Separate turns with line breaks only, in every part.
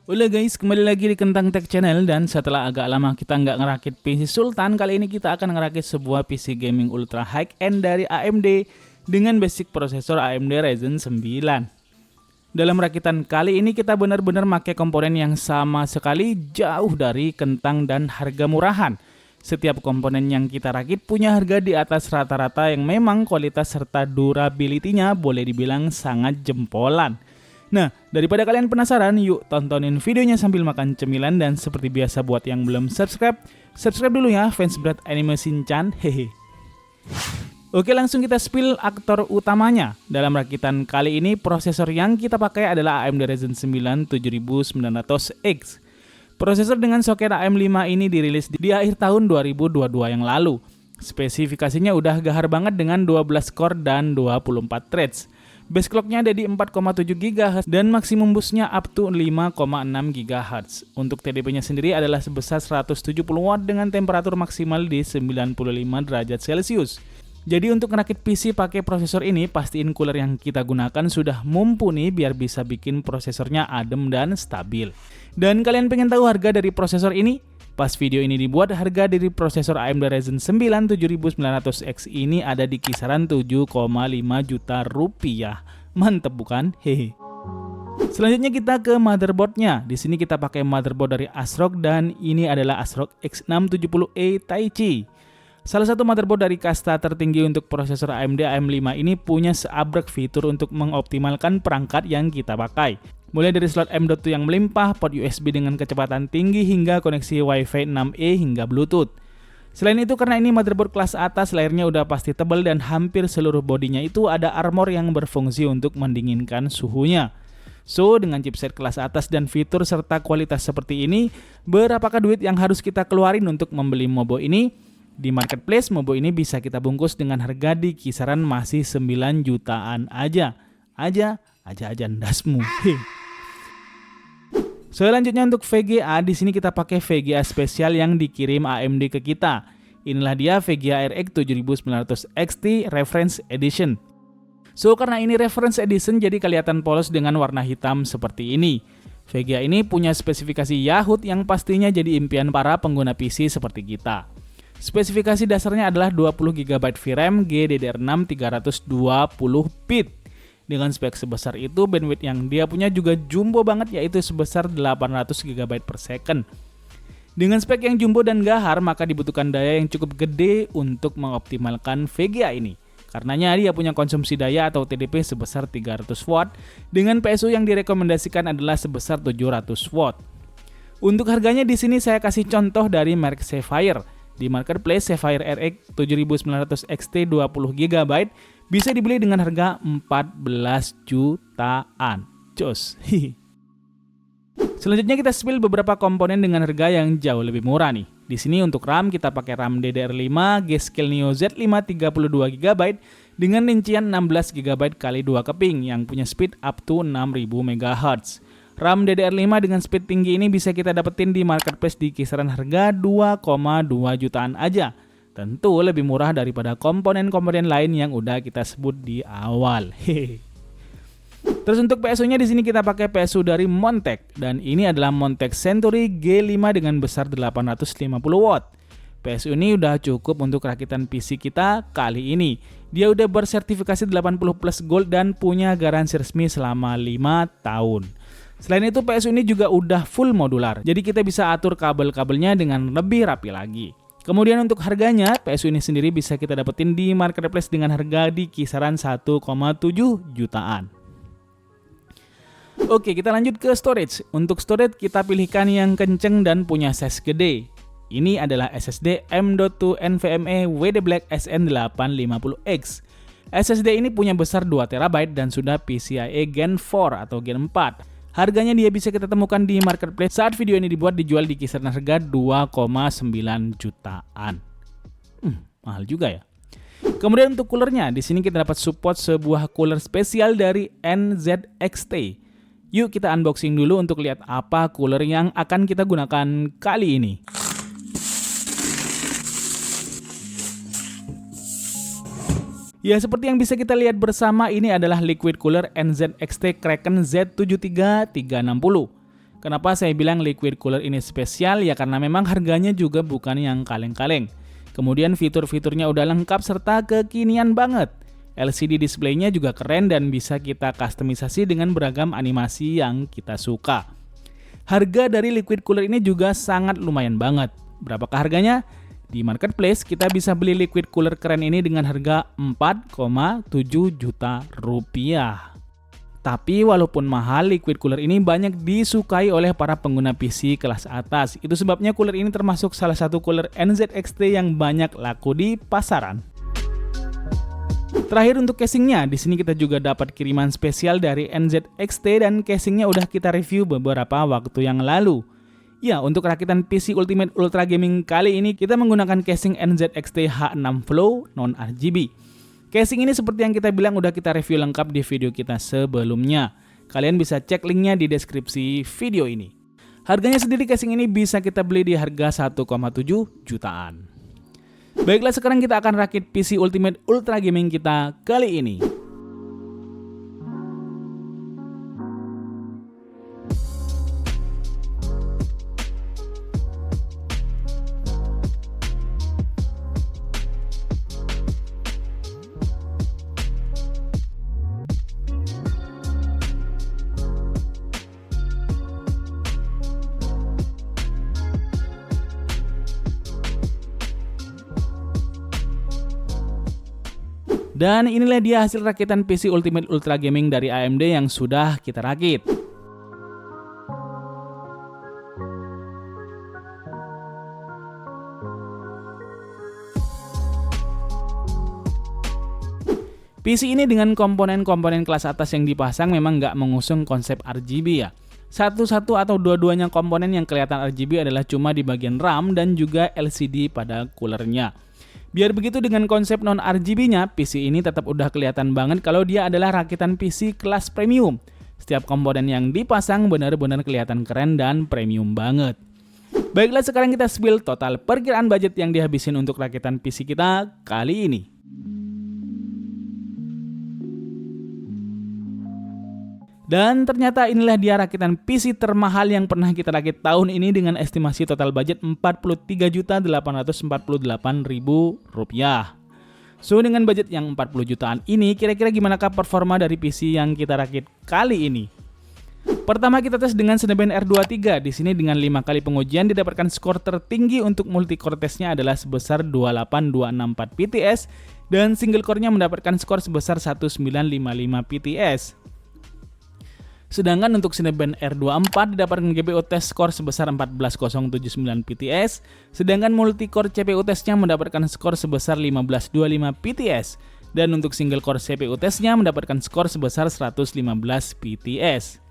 Halo guys, kembali lagi di Kentang Tech Channel. Dan setelah agak lama kita nggak ngerakit PC Sultan, kali ini kita akan ngerakit sebuah PC gaming ultra high-end dari AMD dengan basic prosesor AMD Ryzen 9. Dalam rakitan kali ini kita benar-benar pakai komponen yang sama sekali jauh dari kentang dan harga murahan. Setiap komponen yang kita rakit punya harga di atas rata-rata yang memang kualitas serta durability-nya boleh dibilang sangat jempolan. Nah, daripada kalian penasaran, yuk tontonin videonya sambil makan cemilan. Dan seperti biasa buat yang belum subscribe, subscribe dulu ya fans berat anime Shinchan, hehe. Oke, langsung kita spill aktor utamanya. Dalam rakitan kali ini, prosesor yang kita pakai adalah AMD Ryzen 9 7900X. Prosesor dengan soket AM5 ini dirilis di akhir tahun 2022 yang lalu. Spesifikasinya udah gahar banget dengan 12 core dan 24 threads. Base clocknya ada di 4,7 GHz dan maksimum boostnya up to 5,6 GHz. Untuk TDP-nya sendiri adalah sebesar 170 watt dengan temperatur maksimal di 95 derajat Celcius. Jadi untuk ngerakit PC pakai prosesor ini, pastiin cooler yang kita gunakan sudah mumpuni biar bisa bikin prosesornya adem dan stabil. Dan kalian pengen tahu harga dari prosesor ini? Pas video ini dibuat, harga dari prosesor AMD Ryzen 9 7900X ini ada di kisaran 7,5 juta rupiah. Mantep bukan? Hehe. Selanjutnya kita ke motherboardnya. Di sini kita pakai motherboard dari ASRock dan ini adalah ASRock X670E Taichi. Salah satu motherboard dari kasta tertinggi untuk prosesor AMD AM5 ini punya seabrek fitur untuk mengoptimalkan perangkat yang kita pakai. Mulai dari slot M.2 yang melimpah, port USB dengan kecepatan tinggi, hingga koneksi Wi-Fi 6E hingga Bluetooth. Selain itu, karena ini motherboard kelas atas, layarnya udah pasti tebal dan hampir seluruh bodinya itu ada armor yang berfungsi untuk mendinginkan suhunya. So, dengan chipset kelas atas dan fitur serta kualitas seperti ini, berapakah duit yang harus kita keluarin untuk membeli mobo ini? Di marketplace, mobo ini bisa kita bungkus dengan harga di kisaran masih 9 jutaan aja. Aja ndasmu. Selanjutnya untuk VGA, di sini kita pakai VGA spesial yang dikirim AMD ke kita. Inilah dia VGA RX 7900 XT Reference Edition. So, karena ini Reference Edition jadi kelihatan polos dengan warna hitam seperti ini. VGA ini punya spesifikasi Yahoo yang pastinya jadi impian para pengguna PC seperti kita. Spesifikasi dasarnya adalah 20 GB VRAM GDDR6 320 bit. Dengan spek sebesar itu, bandwidth yang dia punya juga jumbo banget, yaitu sebesar 800 GB per second. Dengan spek yang jumbo dan gahar, maka dibutuhkan daya yang cukup gede untuk mengoptimalkan VGA ini. Karenanya dia punya konsumsi daya atau TDP sebesar 300 watt, dengan PSU yang direkomendasikan adalah sebesar 700 watt. Untuk harganya di sini saya kasih contoh dari merek Sapphire. Di marketplace, Sapphire RX 7900 XT 20 GB bisa dibeli dengan harga 14 jutaan. Jos. Selanjutnya kita spill beberapa komponen dengan harga yang jauh lebih murah nih. Di sini untuk RAM kita pakai RAM DDR5 G-Skill Neo Z5 32 GB dengan rincian 16 GB x 2 keping yang punya speed up to 6000 MHz. RAM DDR5 dengan speed tinggi ini bisa kita dapetin di marketplace di kisaran harga 2,2 jutaan aja. Tentu lebih murah daripada komponen-komponen lain yang udah kita sebut di awal. Hehe. Terus untuk PSU-nya di sini kita pakai PSU dari Montech dan ini adalah Montech Century G5 dengan besar 850 watt. PSU ini udah cukup untuk rakitan PC kita kali ini. Dia udah bersertifikasi 80+ Gold dan punya garansi resmi selama 5 tahun. Selain itu, PSU ini juga udah full modular, jadi kita bisa atur kabel-kabelnya dengan lebih rapi lagi. Kemudian untuk harganya, PSU ini sendiri bisa kita dapetin di marketplace dengan harga di kisaran 1,7 jutaan. Oke, kita lanjut ke storage. Untuk storage kita pilihkan yang kenceng dan punya size gede. Ini adalah SSD M.2 NVMe WD Black SN850X. SSD ini punya besar 2 TB dan sudah PCIe Gen 4 atau Gen 4. Harganya dia bisa kita temukan di marketplace saat video ini dibuat dijual di kisaran harga 2,9 jutaan. Mahal juga ya. Kemudian untuk coolernya, di sini kita dapat support sebuah cooler spesial dari NZXT. Yuk kita unboxing dulu untuk lihat apa cooler yang akan kita gunakan kali ini. Ya, seperti yang bisa kita lihat bersama, ini adalah liquid cooler NZXT Kraken Z73360. Kenapa saya bilang liquid cooler ini spesial? Ya karena memang harganya juga bukan yang kaleng-kaleng. Kemudian fitur-fiturnya udah lengkap serta kekinian banget. LCD displaynya juga keren dan bisa kita kustomisasi dengan beragam animasi yang kita suka. Harga dari liquid cooler ini juga sangat lumayan banget. Berapakah harganya? Di marketplace kita bisa beli liquid cooler keren ini dengan harga 4,7 juta rupiah. Tapi walaupun mahal, liquid cooler ini banyak disukai oleh para pengguna PC kelas atas. Itu sebabnya cooler ini termasuk salah satu cooler NZXT yang banyak laku di pasaran. Terakhir untuk casingnya, di sini kita juga dapat kiriman spesial dari NZXT dan casingnya udah kita review beberapa waktu yang lalu. Ya, untuk rakitan PC Ultimate Ultra Gaming kali ini kita menggunakan casing NZXT H6 Flow non-RGB. Casing ini seperti yang kita bilang udah kita review lengkap di video kita sebelumnya. Kalian bisa cek linknya di deskripsi video ini. Harganya sendiri casing ini bisa kita beli di harga 1,7 jutaan. Baiklah, sekarang kita akan rakit PC Ultimate Ultra Gaming kita kali ini. Dan inilah dia hasil rakitan PC Ultimate Ultra Gaming dari AMD yang sudah kita rakit. PC ini dengan komponen-komponen kelas atas yang dipasang memang nggak mengusung konsep RGB ya. Satu-satu atau dua-duanya komponen yang kelihatan RGB adalah cuma di bagian RAM dan juga LCD pada coolernya. Biar begitu dengan konsep non-RGB-nya, PC ini tetap udah kelihatan banget kalau dia adalah rakitan PC kelas premium. Setiap komponen yang dipasang benar-benar kelihatan keren dan premium banget. Baiklah, sekarang kita spill total perkiraan budget yang dihabisin untuk rakitan PC kita kali ini. Dan ternyata inilah dia rakitan PC termahal yang pernah kita rakit tahun ini dengan estimasi total budget Rp43.848.000. So dengan budget yang 40 jutaan ini, kira-kira gimana performa dari PC yang kita rakit kali ini? Pertama kita tes dengan Cinebench R23. Di sini dengan 5 kali pengujian didapatkan skor tertinggi untuk multi-core testnya adalah sebesar 28264 PTS dan single core-nya mendapatkan skor sebesar 1955 PTS. Sedangkan untuk Cinebench R24 didapatkan GPU test skor sebesar 14079 PTS, sedangkan multi-core CPU testnya mendapatkan skor sebesar 1525 PTS, dan untuk single core CPU testnya mendapatkan skor sebesar 115 PTS.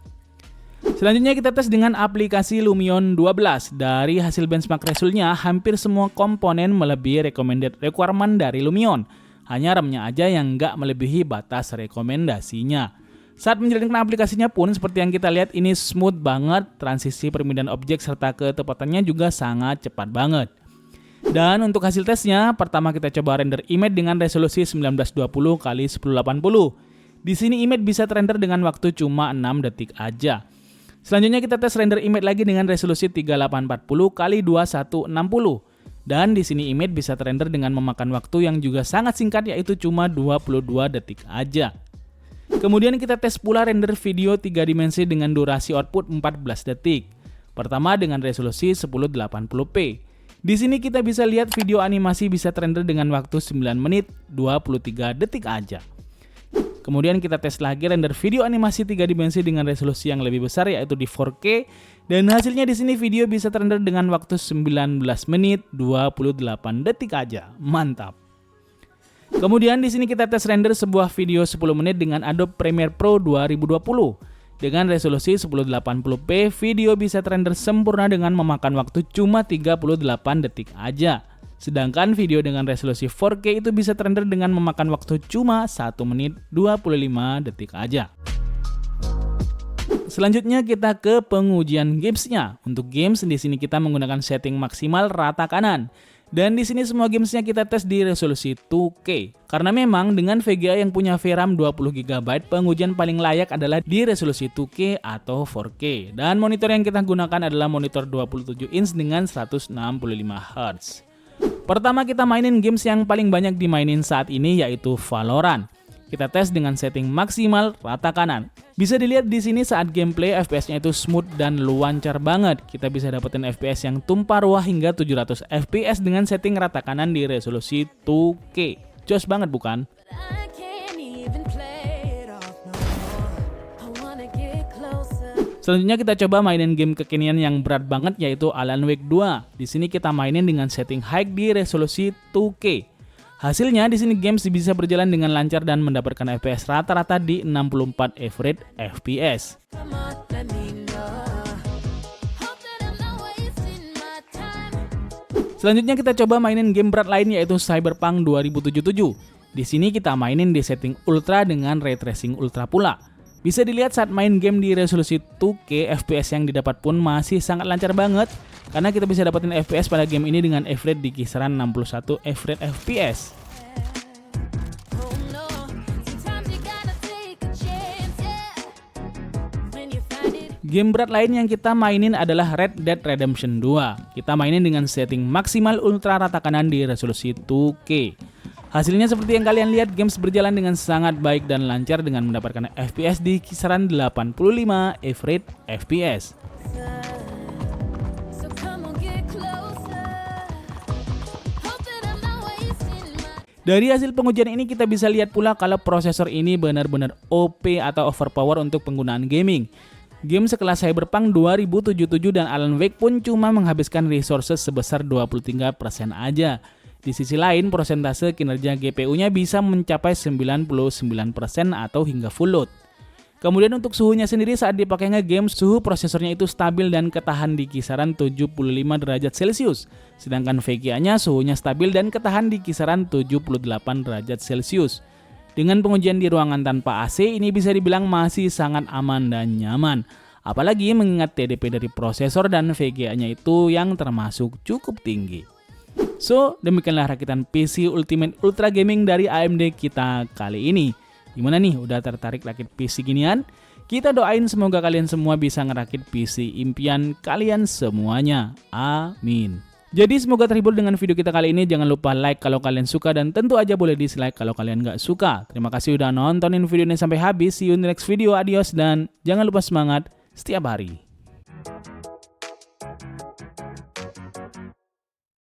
Selanjutnya kita tes dengan aplikasi Lumion 12. Dari hasil benchmark resultnya, hampir semua komponen melebihi recommended requirement dari Lumion. Hanya RAM-nya aja yang nggak melebihi batas rekomendasinya. Saat menjalankan aplikasinya pun seperti yang kita lihat ini smooth banget, transisi pemindahan objek serta ketepatannya juga sangat cepat banget. Dan untuk hasil tesnya, pertama kita coba render image dengan resolusi 1920x1080. Di sini image bisa terrender dengan waktu cuma 6 detik aja. Selanjutnya kita tes render image lagi dengan resolusi 3840x2160. Dan di sini image bisa terrender dengan memakan waktu yang juga sangat singkat, yaitu cuma 22 detik aja. Kemudian kita tes pula render video 3 dimensi dengan durasi output 14 detik. Pertama dengan resolusi 1080p. Di sini kita bisa lihat video animasi bisa terrender dengan waktu 9 menit 23 detik aja. Kemudian kita tes lagi render video animasi 3 dimensi dengan resolusi yang lebih besar, yaitu di 4K, dan hasilnya di sini video bisa terrender dengan waktu 19 menit 28 detik aja. Mantap. Kemudian di sini kita tes render sebuah video 10 menit dengan Adobe Premiere Pro 2020. Dengan resolusi 1080p, video bisa terrender sempurna dengan memakan waktu cuma 38 detik aja. Sedangkan video dengan resolusi 4K itu bisa terrender dengan memakan waktu cuma 1 menit 25 detik aja. Selanjutnya kita ke pengujian gamesnya. Untuk games di sini kita menggunakan setting maksimal rata kanan. Dan di sini semua gamesnya kita tes di resolusi 2K. Karena memang dengan VGA yang punya VRAM 20GB, pengujian paling layak adalah di resolusi 2K atau 4K. Dan monitor yang kita gunakan adalah monitor 27 inch dengan 165 Hz. Pertama kita mainin games yang paling banyak dimainin saat ini yaitu Valorant. Kita tes dengan setting maksimal rata kanan. Bisa dilihat di sini saat gameplay FPS-nya itu smooth dan lancar banget. Kita bisa dapetin FPS yang tumpah ruah hingga 700 FPS dengan setting rata kanan di resolusi 2K. Jos banget bukan? Selanjutnya kita coba mainin game kekinian yang berat banget yaitu Alan Wake 2. Di sini kita mainin dengan setting high di resolusi 2K. Hasilnya di sini games bisa berjalan dengan lancar dan mendapatkan FPS rata-rata di 64 average FPS. Selanjutnya kita coba mainin game berat lain yaitu Cyberpunk 2077. Di sini kita mainin di setting ultra dengan ray tracing ultra pula. Bisa dilihat saat main game di resolusi 2K, FPS yang didapat pun masih sangat lancar banget karena kita bisa dapetin FPS pada game ini dengan average di kisaran 61 average FPS. Game berat lain yang kita mainin adalah Red Dead Redemption 2. Kita mainin dengan setting maksimal ultra rata kanan di resolusi 2K. Hasilnya seperti yang kalian lihat, games berjalan dengan sangat baik dan lancar dengan mendapatkan FPS di kisaran 85 average FPS. Dari hasil pengujian ini kita bisa lihat pula kalau prosesor ini benar-benar OP atau overpower untuk penggunaan gaming. Game sekelas Cyberpunk 2077 dan Alan Wake pun cuma menghabiskan resources sebesar 23% aja. Di sisi lain, persentase kinerja GPU-nya bisa mencapai 99% atau hingga full load. Kemudian untuk suhunya sendiri saat dipakai nge-game, suhu prosesornya itu stabil dan ketahan di kisaran 75 derajat Celcius. Sedangkan VGA-nya suhunya stabil dan ketahan di kisaran 78 derajat Celcius. Dengan pengujian di ruangan tanpa AC, ini bisa dibilang masih sangat aman dan nyaman. Apalagi mengingat TDP dari prosesor dan VGA-nya itu yang termasuk cukup tinggi. So, demikianlah rakitan PC Ultimate Ultra Gaming dari AMD kita kali ini. Gimana nih, udah tertarik rakit PC ginian? Kita doain semoga kalian semua bisa ngerakit PC impian kalian semuanya. Amin. Jadi semoga terhibur dengan video kita kali ini. Jangan lupa like kalau kalian suka dan tentu aja boleh dislike kalau kalian nggak suka. Terima kasih udah nontonin video ini sampai habis. See you in the next video. Adios dan jangan lupa semangat setiap hari.